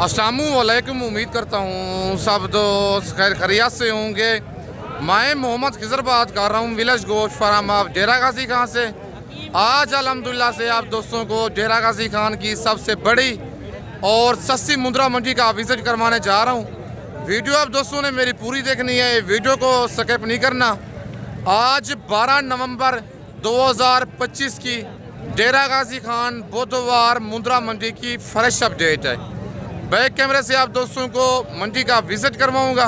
अस्सलामुअलैकुम। उम्मीद करता हूँ सब दोस्त खैर खैरियत से होंगे। मैं मोहम्मद खिजर बात कर रहा हूँ विलेज गोश्त फार्म ऑफ डेरा गाजी खान से। आज अल्हम्दुलिल्लाह से आप दोस्तों को डेरा गाजी खान की सबसे बड़ी और सस्ती मुंद्रा मंडी का विजिट करवाने जा रहा हूँ। वीडियो आप दोस्तों ने मेरी पूरी देखनी है, वीडियो को स्किप नहीं करना। आज 12 नवंबर 2025 की डेरा गाजी खान बुधवार मुंद्रा मंडी की फ्रेश अपडेट है। बैक कैमरे से आप दोस्तों को मंडी का विजिट करवाऊंगा।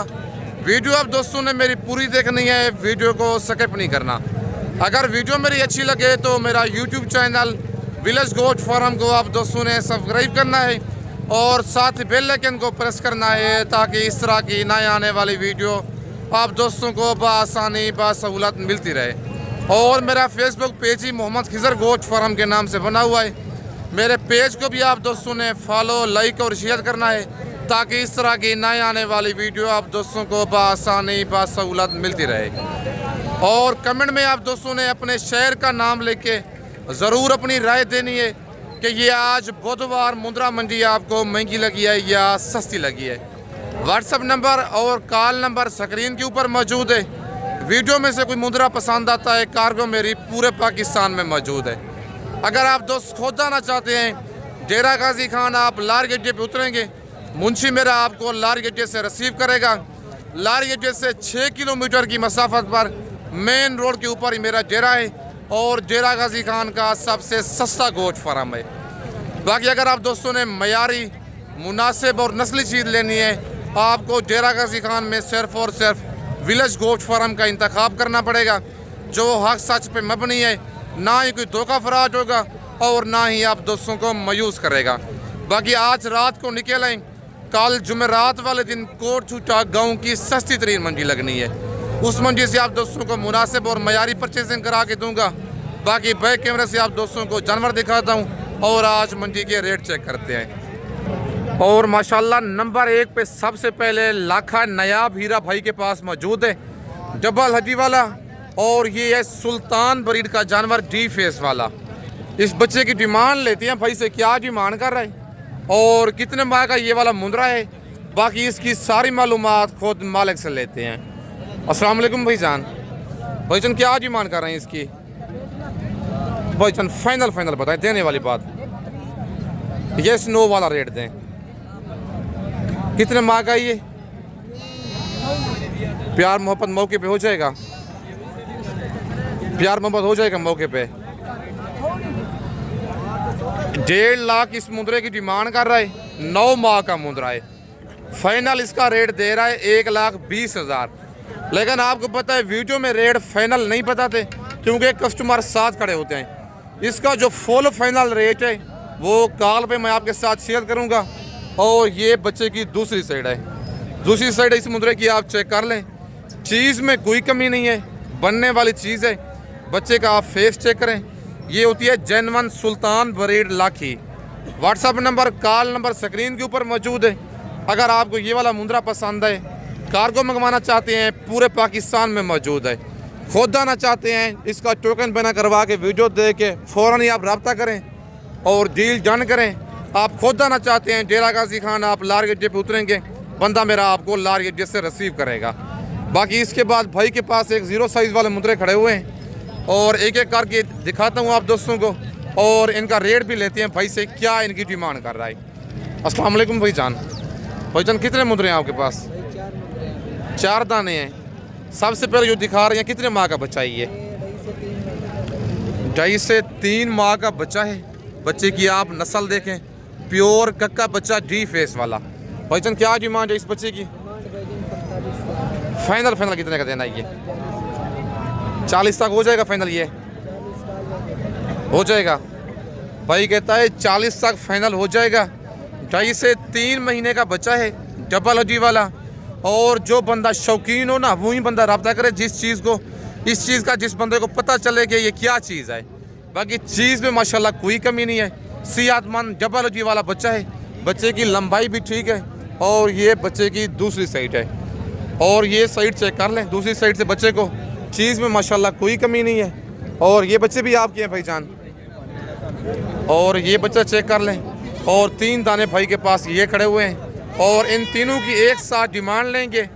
वीडियो आप दोस्तों ने मेरी पूरी देखनी है, वीडियो को स्किप नहीं करना। अगर वीडियो मेरी अच्छी लगे तो मेरा यूट्यूब चैनल विलेज गोश्त फार्म को आप दोस्तों ने सब्सक्राइब करना है और साथ ही बेल आइकन को प्रेस करना है ताकि इस तरह की नए आने वाली वीडियो आप दोस्तों को बआसानी बासहूलत मिलती रहे। और मेरा फेसबुक पेज ही मोहम्मद खिजर गोश्त फार्म के नाम से बना हुआ है। मेरे पेज को भी आप दोस्तों ने फॉलो, लाइक और शेयर करना है ताकि इस तरह की नए आने वाली वीडियो आप दोस्तों को बआसानी बासहूलत मिलती रहे। और कमेंट में आप दोस्तों ने अपने शहर का नाम लेके ज़रूर अपनी राय देनी है कि ये आज बुधवार मुंद्रा मंडी आपको महंगी लगी है या सस्ती लगी है। व्हाट्सएप नंबर और कॉल नंबर स्क्रीन के ऊपर मौजूद है। वीडियो में से कोई मुंद्रा पसंद आता है, कार्गो मेरी पूरे पाकिस्तान में मौजूद है। अगर आप दोस्त खुद आना चाहते हैं डेरा गाजी खान, आप लार गड्ढे पे उतरेंगे, मुंशी मेरा आपको लार गड्ढे से रिसीव करेगा। लार गड्ढे से 6 किलोमीटर की मसाफत पर मेन रोड के ऊपर ही मेरा डेरा है और डेरा गाजी खान का सबसे सस्ता गोश्त फार्म है। बाकी अगर आप दोस्तों ने मयारी, मुनासिब और नस्ली चीज़ लेनी है, आपको डेरा गाजी खान में सिर्फ और सिर्फ विलेज गोश्त फार्म का इंतखाब करना पड़ेगा, जो हक सच पे मबनी है, ना ही कोई धोखा फराज होगा और ना ही आप दोस्तों को मायूस करेगा। बाकी आज रात को निकलें, कल जुमेरात वाले दिन कोट छूटा गाँव की सस्ती तरीन मंडी लगनी है। उस मंडी से आप दोस्तों को मुनासिब और मयारी परचेजिंग करा के दूंगा। बाकी बैक कैमरे से आप दोस्तों को जानवर दिखाता हूँ और आज मंडी के रेट चेक करते हैं। और माशाल्लाह नंबर 1 पे सबसे पहले लाखा नयाब हीरा भाई के पास मौजूद है, डबल हड्डी वाला। और ये है सुल्तान ब्रीड का जानवर, डी फेस वाला। इस बच्चे की डिमांड लेते हैं भाई से, क्या डिमांड कर रहा है और कितने माह का ये वाला मुंद्रा है। बाकी इसकी सारी मालूमात खुद मालिक से लेते हैं। अस्सलाम वालेकुम भाईजान। भाईजान क्या डिमांड कर रहे हैं इसकी? भाईजान फाइनल बताएं, देने वाली बात। ये स्नो वाला रेट दें। कितने माह का ये? प्यार मोहब्बत मौके पे हो जाएगा, प्यार मोहब्बत हो जाएगा मौके पे। 1.5 लाख इस मुंद्रे की डिमांड कर रहा है। 9 माह का मुंद्रा है। फाइनल इसका रेट दे रहा है 1,20,000। लेकिन आपको पता है वीडियो में रेट फाइनल नहीं बताते क्योंकि कस्टमर साथ खड़े होते हैं। इसका जो फुल फाइनल रेट है वो कॉल पे मैं आपके साथ शेयर करूंगा। और ये बच्चे की दूसरी साइड है, दूसरी साइड इस मुंद्रे की आप चेक कर लें। चीज़ में कोई कमी नहीं है, बनने वाली चीज़ है। बच्चे का आप फेस चेक करें, ये होती है genuine Sultan breed Lakhi. WhatsApp number, call number screen के ऊपर मौजूद है। अगर आपको ये वाला मुंद्रा पसंद है, कार्गो मंगवाना चाहते हैं, पूरे पाकिस्तान में मौजूद है। खुद आना चाहते हैं, इसका टोकन बना करवा के वीडियो दे के फ़ौरन ही आप रब्ता करें और डील डन करें। आप खुद आना चाहते हैं डेरा गाजी खान, आप लार गड्ढे पे उतरेंगे, बंदा मेरा आपको लार गड्ढे से रिसीव करेगा। बाकी इसके बाद भाई के पास एक 0 साइज़ वाले मुंद्रे खड़े हुए हैं और एक एक करके दिखाता हूँ आप दोस्तों को और इनका रेट भी लेते हैं भाई से, क्या इनकी डिमांड कर रहा है। अस्सलाम वालेकुम भाईजान। भाईजान कितने मुंद्रे हैं आपके पास? 4 दाने हैं। सबसे पहले जो दिखा रहे हैं, कितने माह का बच्चा है ये? 2.5 से 3 माह का बच्चा है। बच्चे की आप नस्ल देखें, प्योर कक्का बच्चा, डी फेस वाला। भाईजान क्या डिमांड है इस बच्चे की? फाइनल कितने का देना है ये? 40 तक हो जाएगा फाइनल? ये हो जाएगा। भाई कहता है 40 तक फाइनल हो जाएगा। 2.5 से 3 महीने का बच्चा है, डबल हड्डी वाला। और जो बंदा शौकीन हो ना, वही बंदा रब्ता करे जिस चीज़ को, इस चीज़ का जिस बंदे को पता चले कि ये क्या चीज़ है। बाकी चीज़ में माशाल्लाह कोई कमी नहीं है। सेहतमंद डबल हड्डी वाला बच्चा है। बच्चे की लंबाई भी ठीक है। और ये बच्चे की दूसरी साइड है और ये साइड चेक कर लें, दूसरी साइड से बच्चे को चीज़ में माशाल्लाह कोई कमी नहीं है। और ये बच्चे भी आपके हैं भाईजान। और ये बच्चा चेक कर लें, और 3 दाने भाई के पास ये खड़े हुए हैं और इन तीनों की एक साथ डिमांड लेंगे।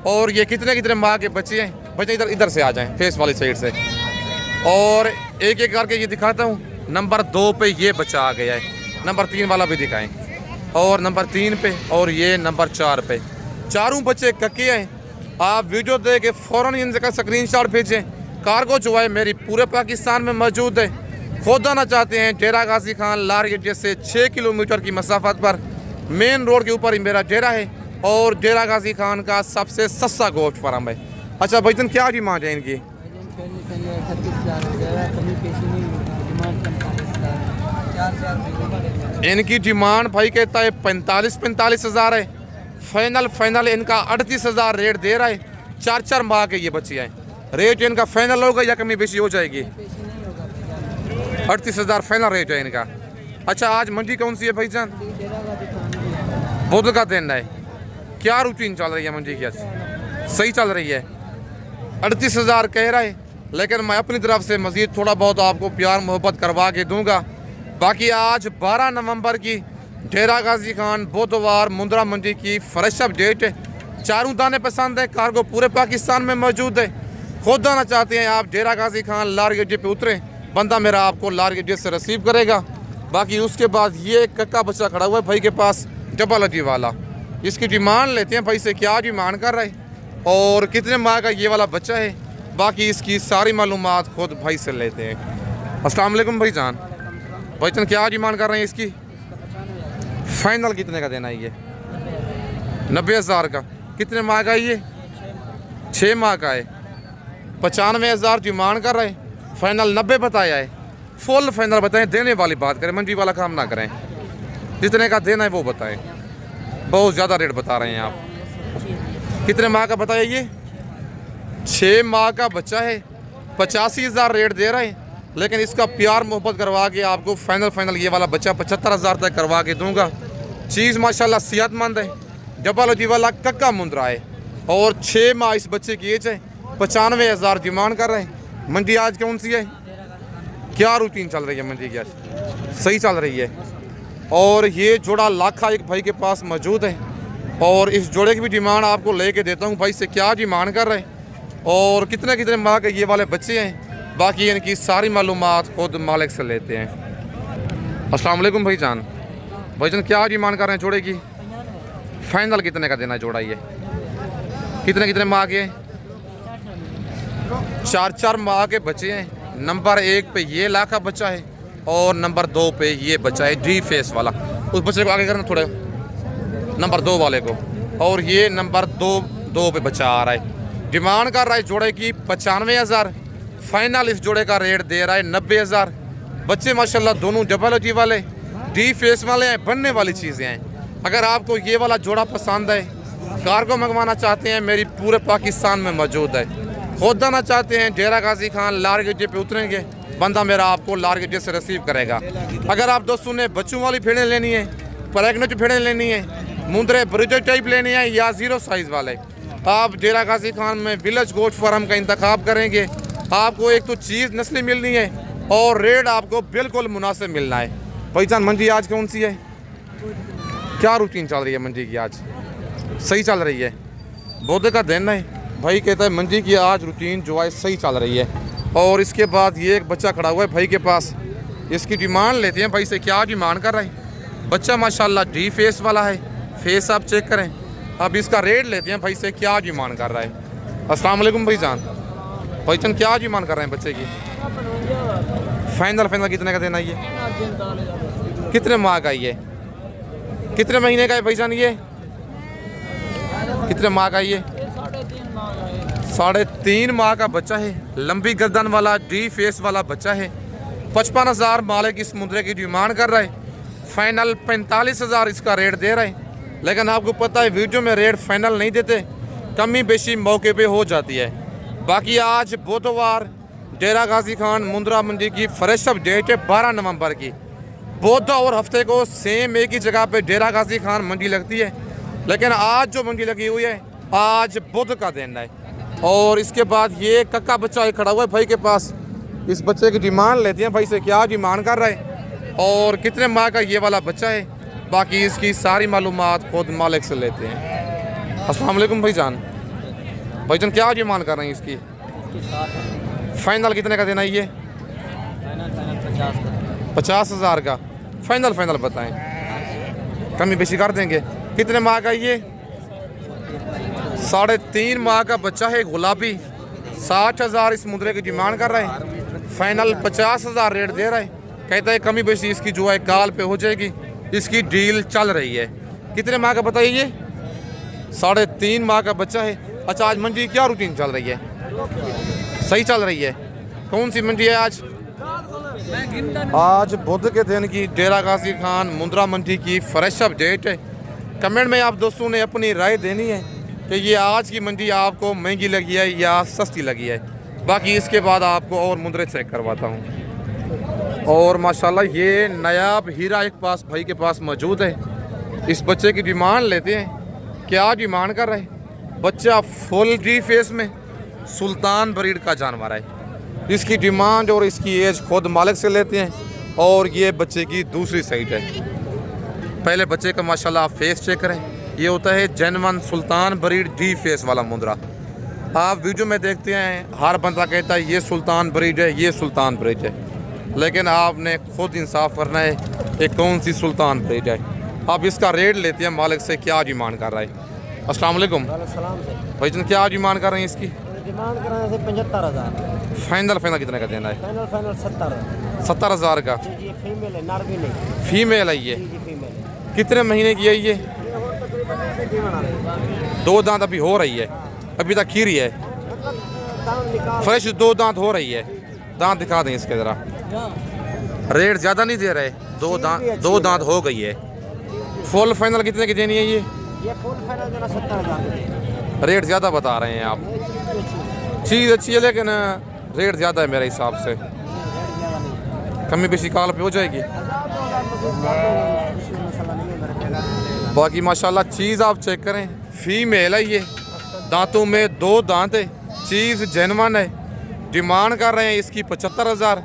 और ये कितने माह के बच्चे हैं, बच्चे इधर से आ जाएं फेस वाली साइड से, और एक एक करके ये दिखाता हूँ। नंबर 2 पे ये बच्चा आ गया है, नंबर 3 वाला भी दिखाएं, और नंबर 3 पे, और ये नंबर 4 पे। चारों बच्चे कक्के हैं। आप वीडियो देख के फ़ौरन इनका स्क्रीनशॉट भेजें। कार्गो जो है मेरी पूरे पाकिस्तान में मौजूद है। खुद आना चाहते हैं डेरा गाजी खान लारगेट से 6 किलोमीटर की मसाफत पर मेन रोड के ऊपर ही मेरा डेरा है और डेरा गाजी खान का सबसे सस्ता गोश्त फार्म है। अच्छा भाईजान, क्या डिमांड है इनकी? इनकी डिमांड भाई कहता है 45 हज़ार है। फाइनल इनका 38 हज़ार रेट दे रहा है। 4 माह के ये बच्चे हैं। रेट इनका फाइनल होगा या कमी बेशी हो जाएगी? 38 हज़ार फाइनल रेट है इनका। अच्छा, आज मंडी कौन सी है भाईजान? बुध का दिन है। क्या रूटीन चल रही है मंडी की? आज सही चल रही है। 38 हज़ार कह रहा है, लेकिन मैं अपनी तरफ से मज़ीद थोड़ा बहुत आपको प्यार मोहब्बत करवा के दूंगा। बाकी आज 12 नवंबर की डेरा गाजी खान बुधवार मुंद्रा मंडी की फ्रेश अपडेट है। चारों दाने पसंद है। कार्गो पूरे पाकिस्तान में मौजूद है। खुद आना चाहते हैं आप डेरा गाजी खान लारगेट पे उतरे, बंदा मेरा आपको लारगेट से रिसीव करेगा। बाकी उसके बाद ये कक्का बच्चा खड़ा हुआ है भाई के पास, डबल अटी वाला। इसकी डिमांड लेते हैं भाई से, क्या डिमांड कर रहे हैं और कितने माह का ये वाला बच्चा है। बाकी इसकी सारी मालूमात खुद भाई से लेते हैं। अस्सलाम वालेकुम भाईजान। भाईजान, क्या डिमांड कर रहे हैं इसकी? फाइनल कितने का देना है ये? 90 हज़ार का। कितने माह का है ये? 6 माह का है। 95 हज़ार डिमांड कर रहे हैं, फाइनल 90 बताया है। फुल फाइनल बताएं, देने वाली बात करें, मंडी वाला काम ना करें। जितने का देना है वो बताएं। बहुत ज़्यादा रेट बता रहे हैं आप। कितने माह का बताया ये? 6 माह का बच्चा है। 85 हज़ार रेट दे रहे हैं, लेकिन इसका प्यार मोहब्बत करवा के आपको फाइनल ये वाला बच्चा 75 हज़ार तक करवा के दूंगा। चीज़ माशाल्लाह सेहतमंद है। डबल अजी वाला कक्का मुंद्रा है और 6 माह इस बच्चे की एज है। 95 हज़ार डिमांड कर रहे हैं। मंडी आज कौन सी है? क्या रूटीन चल रही है मंडी की? आज सही चल रही है। और ये जोड़ा लाखा एक भाई के पास मौजूद है और इस जोड़े की भी डिमांड आपको लेके देता हूँ भाई से, क्या डिमांड कर रहे हैं और कितने माह के ये वाले बच्चे हैं। बाकी इनकी सारी मालूमात खुद मालिक से लेते हैं। अस्सलाम वालेकुम भाईजान। भाईजान, क्या डिमांड कर रहे हैं जोड़े की? फाइनल कितने का देना है जोड़ा ये? कितने माह के? 4 माह के बच्चे हैं। नंबर 1 पे ये लाखा बच्चा है और नंबर 2 पे ये बच्चा है डी फेस वाला। उस बच्चे को आगे करना थोड़ा, नंबर 2 वाले को। और ये नंबर 2 पे बच्चा आ रहा है। डिमांड कर रहा है जोड़े की 95 हज़ार। फाइनल इस जोड़े का रेट दे रहा है 90 हज़ार। बच्चे माशाल्लाह दोनों डबल अजी वाले, डी फेस वाले हैं, बनने वाली चीज़ें हैं। अगर आपको ये वाला जोड़ा पसंद है, कार्गो मंगवाना चाहते हैं, मेरी पूरे पाकिस्तान में मौजूद है। खुद आना चाहते हैं डेरा गाजी खान लारगेट पे उतरेंगे, बंदा मेरा आपको लारगेट से रिसीव करेगा। अगर आप दोस्तों ने बच्चों वाली भेड़ें लेनी है, प्रेगनेंट भेड़ें लेनी है, मुंद्रे ब्रिजर टाइप लेनी है या 0 साइज़ वाले, आप डेरा गाजी खान में विलेज गोश्त फार्म का इंतखाब करेंगे। आपको एक तो चीज़ नस्ली मिलनी है और रेट आपको बिल्कुल मुनासिब मिलना है। भाईजान, मंडी आज कौन सी है? क्या रूटीन चल रही है मंडी की? आज सही चल रही है। बुध का दिन है। भाई कहता है मंडी की आज रूटीन जो है सही चल रही है। और इसके बाद ये एक बच्चा खड़ा हुआ है भाई के पास, इसकी डिमांड लेते हैं भाई से, क्या डिमांड कर रहे हैं। बच्चा माशाल्लाह डी फेस वाला है, फेस आप चेक करें। अब इसका रेट लेते हैं भाई से, क्या डिमांड कर रहा है। अस्सलाम वालेकुम भाईजान। भाईजान, क्या डिमांड कर रहे हैं बच्चे की? फाइनल कितने का देना ये? कितने माह का ये? कितने महीने का है भाईजान ये? कितने माह का ये? 3.5 माह का बच्चा है। लंबी गर्दन वाला डी फेस वाला बच्चा है। 55 हज़ार मालिक इस मुंद्रे की डिमांड कर रहा है। फाइनल 45 हज़ार इसका रेट दे रहे हैं। लेकिन आपको पता है वीडियो में रेट फाइनल नहीं देते, कमी बेशी मौके पे हो जाती है। बाकी आज बुधवार डेरा गाजी खान मुंद्रा मंडी की फ्रेश अपडेट है 12 नवंबर की। बुध और हफ्ते को सेम एक ही जगह पे डेरा गाजी खान मंडी लगती है, लेकिन आज जो मंडी लगी हुई है आज बुध का दिन है। और इसके बाद ये कक्का बच्चा खड़ा हुआ है भाई के पास। इस बच्चे की डिमांड लेते हैं भाई से, क्या डिमांड कर रहे हैं और कितने माह का ये वाला बच्चा है। बाकी इसकी सारी मालूमात खुद मालिक से लेते हैं। अस्सलाम वालेकुम भाईजान। भाईजान क्या डिमांड कर रहे हैं इसकी? फाइनल कितने का देना है ये? 50,000 का फाइनल बताएं, कमी बेशी कर देंगे। कितने माह का ये? 3.5 माह का बच्चा है, गुलाबी। 60,000 इस मुद्रे की डिमांड कर रहे हैं, फाइनल 50,000 रेट दे रहा है। कहता है कमी बेशी इसकी जो है काल पे हो जाएगी, इसकी डील चल रही है। कितने माह का बताइए ये? 3.5 माह का बच्चा है। अच्छा, आज मंडी क्या रूटीन चल रही है? सही चल रही है। कौन सी मंडी है आज? आज बुध के दिन की डेरा गाजी खान मुंद्रा मंडी की फ्रेश अपडेट है। कमेंट में आप दोस्तों ने अपनी राय देनी है कि ये आज की मंडी आपको महंगी लगी है या सस्ती लगी है। बाकी इसके बाद आपको और मुंद्रे चेक करवाता हूँ। और माशाल्लाह ये नायाब हीरा एक पास भाई के पास मौजूद है। इस बच्चे की डिमांड लेते हैं। क्या डिमांड कर रहे हैं? बच्चा फुल डी फेस में सुल्तान ब्रीड का जानवर है। इसकी डिमांड और इसकी एज खुद मालिक से लेते हैं। और ये बच्चे की दूसरी साइड है। पहले बच्चे का माशाल्लाह आप फेस चेक करें। ये होता है genuine Sultan breed D face वाला मुंद्रा। आप वीडियो में देखते हैं हर बंदा कहता है ये सुल्तान ब्रीड है, ये सुल्तान ब्रीड है, लेकिन आपने खुद इंसाफ करना है कि कौन सी सुल्तान ब्रीड है। अब इसका रेट लेते हैं मालिक से, क्या डिमांड कर रहा है। अस्सलाम वालेकुम भाईजान, क्या डिमांड कर रहे हैं इसकी? डिमांड कर रहे हैं 75,000। फाइनल कितने का देना है? फाइनल 70,000 का। जी, फीमेल है, नर भी नहीं। फीमेल है ये। जी, फीमेल। कितने महीने की है ये? 2 दांत अभी हो रही है, अभी तक खीरी है, फ्रेश 2 दांत हो रही है। दांत दिखा दें इसके ज़रा। रेट ज़्यादा नहीं दे रहे, 2 दांत हो गई है। फुल फाइनल कितने की देनी है ये? फुल फाइनल देना 70,000। रेट ज़्यादा बता रहे हैं आप। चीज़ अच्छी है लेकिन रेट ज़्यादा है मेरे हिसाब से। कमी बेशी काल पे हो जाएगी। बाकी माशाल्लाह चीज़ आप चेक करें, फीमेल है ये, दांतों में 2 दांत है, चीज़ जेनवन है। डिमांड कर रहे हैं इसकी 75,000,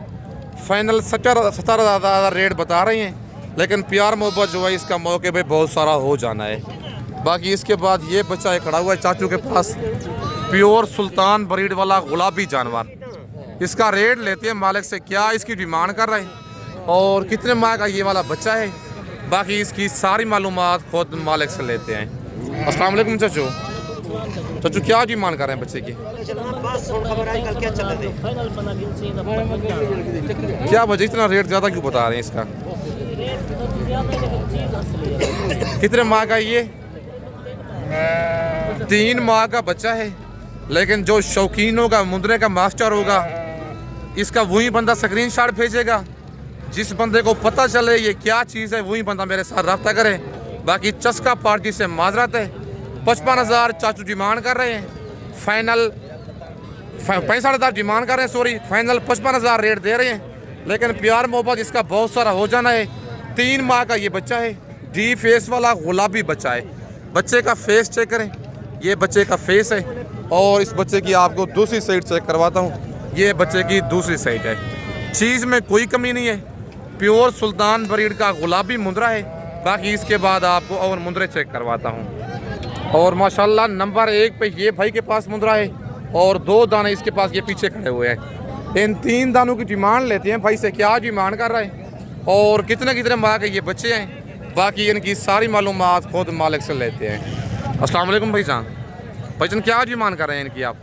फाइनल 70,000 रेट बता रहे हैं। लेकिन प्यार मोहब्बत जो है इसका मौके पे बहुत सारा हो जाना है। बाकी इसके बाद ये बच्चा खड़ा हुआ है चाचू के पास, प्योर सुल्तान ब्रीड वाला गुलाबी जानवर। इसका रेट लेते हैं मालिक से, क्या इसकी डिमांड कर रहे हैं और कितने माह का ये वाला बच्चा है। बाकी इसकी सारी मालूमात खुद मालिक से लेते हैं। अस्सलाम वालेकुम चाचू। चाचू क्या डिमांड कर रहे हैं बच्चे की? क्या वजह इतना रेट ज़्यादा क्यों बता रहे हैं इसका? कितने माह का ये? 3 माह का बच्चा है। लेकिन जो शौकीन होगा, मुंद्रे का मास्टर होगा, इसका वही बंदा स्क्रीनशॉट भेजेगा। जिस बंदे को पता चले ये क्या चीज़ है वही बंदा मेरे साथ रब्ता करे। बाकी चस्का पार्टी से माजरत है। 55,000 चाचू डिमांड कर रहे हैं, फाइनल 65,000 डिमांड कर रहे हैं, सॉरी फाइनल 55,000 रेट दे रहे हैं। लेकिन प्यार मोहब्बत इसका बहुत सारा हो जाना है। 3 माह का ये बच्चा है, डी फेस वाला गुलाबी बच्चा है। बच्चे का फेस चेक करें, ये बच्चे का फेस है। और इस बच्चे की आपको दूसरी साइड चेक करवाता हूँ, ये बच्चे की दूसरी साइड है। चीज़ में कोई कमी नहीं है, प्योर सुल्तान ब्रीड का गुलाबी मुंद्रा है। बाकी इसके बाद आपको और मुंद्रे चेक करवाता हूँ। और माशाल्लाह नंबर 1 पे ये भाई के पास मुंद्रा है और 2 दाने इसके पास ये पीछे खड़े हुए हैं। इन 3 दानों की डिमांड लेते हैं भाई से, क्या डिमांड कर रहे हैं और कितने माह के ये बच्चे हैं। बाकी इनकी सारी मालूमात खुद मालिक से लेते हैं। अस्सलाम वालेकुम भाईजान। भाईजान क्या डिमांड कर रहे हैं इनकी आप?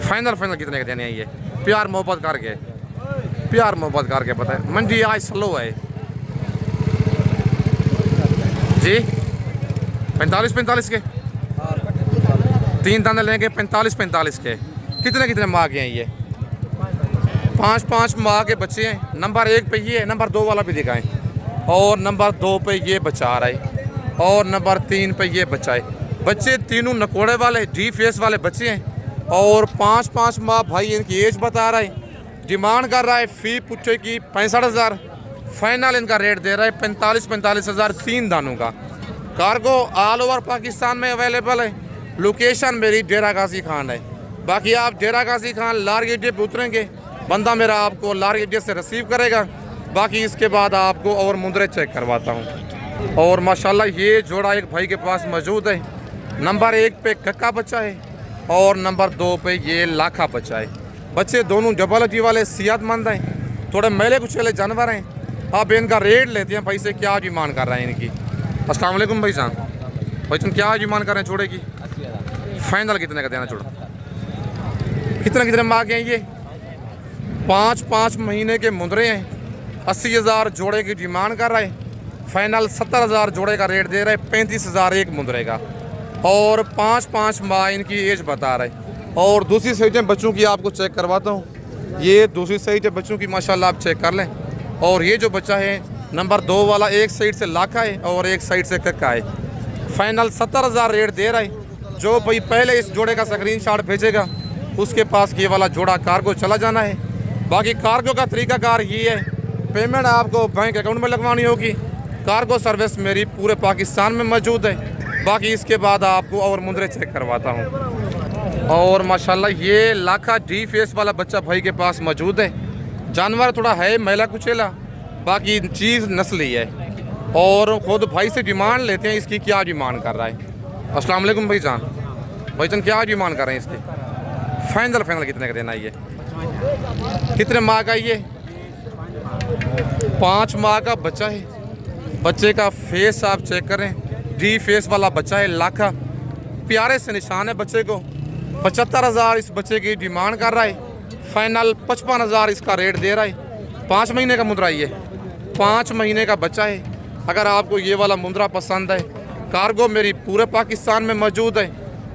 फाइनल कितने के देने हैं ये? प्यार मोहब्बत करके पता है। मंडी आज स्लो है जी। 45 के 3 दाने लेंगे, 45 के। कितने माह के हैं ये? 5 माह के बच्चे हैं। नंबर 1 पे ये है, नंबर 2 वाला भी दिखाएं। और नंबर 2 पे ये बच्चा आ रहा है और नंबर 3 पे ये बच्चा है। बच्चे तीनों नकोड़े वाले डी फेस वाले बच्चे हैं। और 5 माह भाई इनकी एज बता रहा है। डिमांड कर रहा है फी पुच्छे की 65,000, फाइनल इनका रेट दे रहा है 45,000 3 दानों का। कार्गो ऑल ओवर पाकिस्तान में अवेलेबल है। लोकेशन मेरी डेरा गाजी खान है। बाकी आप डेरा गाजी खान लार गेटे पे उतरेंगे, बंदा मेरा आपको लार गेटे से रिसीव करेगा। बाकी इसके बाद आपको और मुंदरे चेक करवाता हूँ। और माशाल्लाह ये जोड़ा एक भाई के पास मौजूद है। नंबर 1 पे कक्का बच्चा है और नंबर 2 पे ये लाखा बच्चा है। बच्चे दोनों जबलती वाले सेहतमंद हैं, थोड़े मैले कुचले जानवर हैं। आप इनका रेट लेते हैं, पैसे क्या डिमांड कर रहे हैं इनकी? अस्सलाम वालेकुम भाई साहब, क्या डिमांड कर रहे हैं जोड़े की? फाइनल कितने का देना जोड़ा? कितने माँ के हैं ये? 5 महीने के मुंदरे हैं। 80,000 जोड़े की डिमांड कर रहे हैं। फाइनल 70,000 जोड़े का रेट दे रहे हैं। 35,000 एक मुंदरे का और 5 माह इनकी एज बता रहे। और दूसरी साइडें बच्चों की आपको चेक करवाता हूँ। ये दूसरी साइड बच्चों की माशाल्लाह आप चेक कर लें। और ये जो बच्चा है नंबर 2 वाला, एक साइड से लाखा है और एक साइड से कक्का है। फाइनल 70,000 रेट दे रहा है। जो भाई पहले इस जोड़े का स्क्रीनशॉट भेजेगा उसके पास ये वाला जोड़ा कार्गो चला जाना है। बाकी कार्गो का तरीकाकार ये है, पेमेंट आपको बैंक अकाउंट में लगवानी होगी। कार्गो सर्विस मेरी पूरे पाकिस्तान में मौजूद है। बाकी इसके बाद आपको और मुंदरे चेक करवाता हूँ। और माशाल्लाह ये लाखा डी फेस वाला बच्चा भाई के पास मौजूद है। जानवर थोड़ा है मैला कुचेला, बाकी चीज़ नस्ली है। और खुद भाई से डिमांड लेते हैं इसकी, क्या डिमांड कर रहा है? अस्सलाम वालेकुम भाईजान, क्या डिमांड कर रहे हैं इसकी? फाइनल कितने का देना है ये? कितने माह का ये? 5 माह का बच्चा है। बच्चे का फेस आप चेक करें, डी फेस वाला बच्चा है। लाखा प्यारे से निशान है बच्चे को। 75,000 इस बच्चे की डिमांड कर रहा है। फाइनल 55,000 इसका रेट दे रहा है। 5 महीने का मुंदरा ये, 5 महीने का बच्चा है। अगर आपको ये वाला मुंदरा पसंद है, कार्गो मेरी पूरे पाकिस्तान में मौजूद है।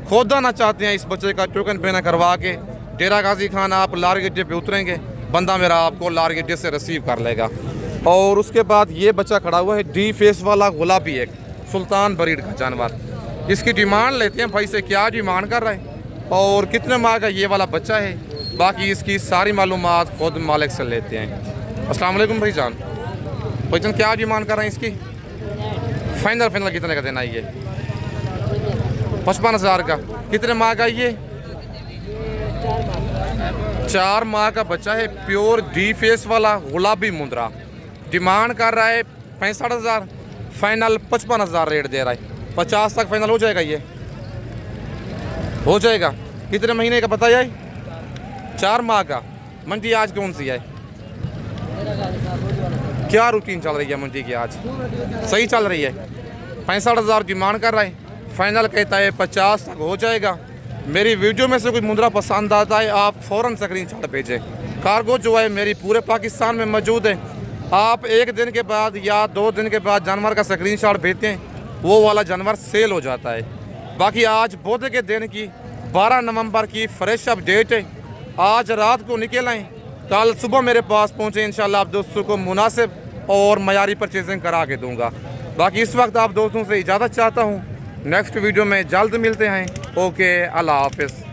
खोदाना चाहते हैं इस बच्चे का टोकन पेना करवा के डेरा गाजी खान आप लार गड्ढे पे उतरेंगे, बंदा मेरा आपको लार गड्ढे से रिसीव कर लेगा। और उसके बाद ये बच्चा खड़ा हुआ है डी फेस वाला गुलाबी, एक सुल्तान ब्रीड का जानवर। इसकी डिमांड लेते हैं भाई से, क्या डिमांड कर रहे हैं और कितने माह का ये वाला बच्चा है। बाकी इसकी सारी मालूमात खुद मालिक से लेते हैं। अस्सलाम वालेकुम भाईजान, क्या डिमांड कर रहे हैं इसकी? फाइनल कितने का देना है ये? 55,000 का। कितने माह का ये? 4 माह का बच्चा है। प्योर डी फेस वाला गुलाबी मुंदरा। डिमांड कर रहा है 65,000। फाइनल 55,000 रेट दे रहा है। 50 तक फाइनल हो जाएगा, ये हो जाएगा। कितने महीने का बताया? 4 माह का। मंडी आज कौन सी है? क्या रूटीन चल रही है मंडी की आज? सही चल रही है। 65,000 डिमांड कर रहा है। फाइनल कहता है 50 तक हो जाएगा। मेरी वीडियो में से कोई मुंदरा पसंद आता है आप फ़ौरन स्क्रीनशॉट भेजें। कार्गो जो है मेरी पूरे पाकिस्तान में मौजूद है। आप 1 दिन के बाद या 2 दिन के बाद जानवर का स्क्रीनशॉट भेजते हैं, वो वाला जानवर सेल हो जाता है। बाकी आज बुध के दिन की 12 नवंबर की फ्रेश अपडेट है। आज रात को निकल आएँ, कल सुबह मेरे पास पहुँचे। इंशाल्लाह आप दोस्तों को मुनासिब और मयारी परचेजिंग करा के दूँगा। बाकी इस वक्त आप दोस्तों से इजाज़त चाहता हूँ। नेक्स्ट वीडियो में जल्द मिलते हैं। ओके, अल्लाह हाफिज़।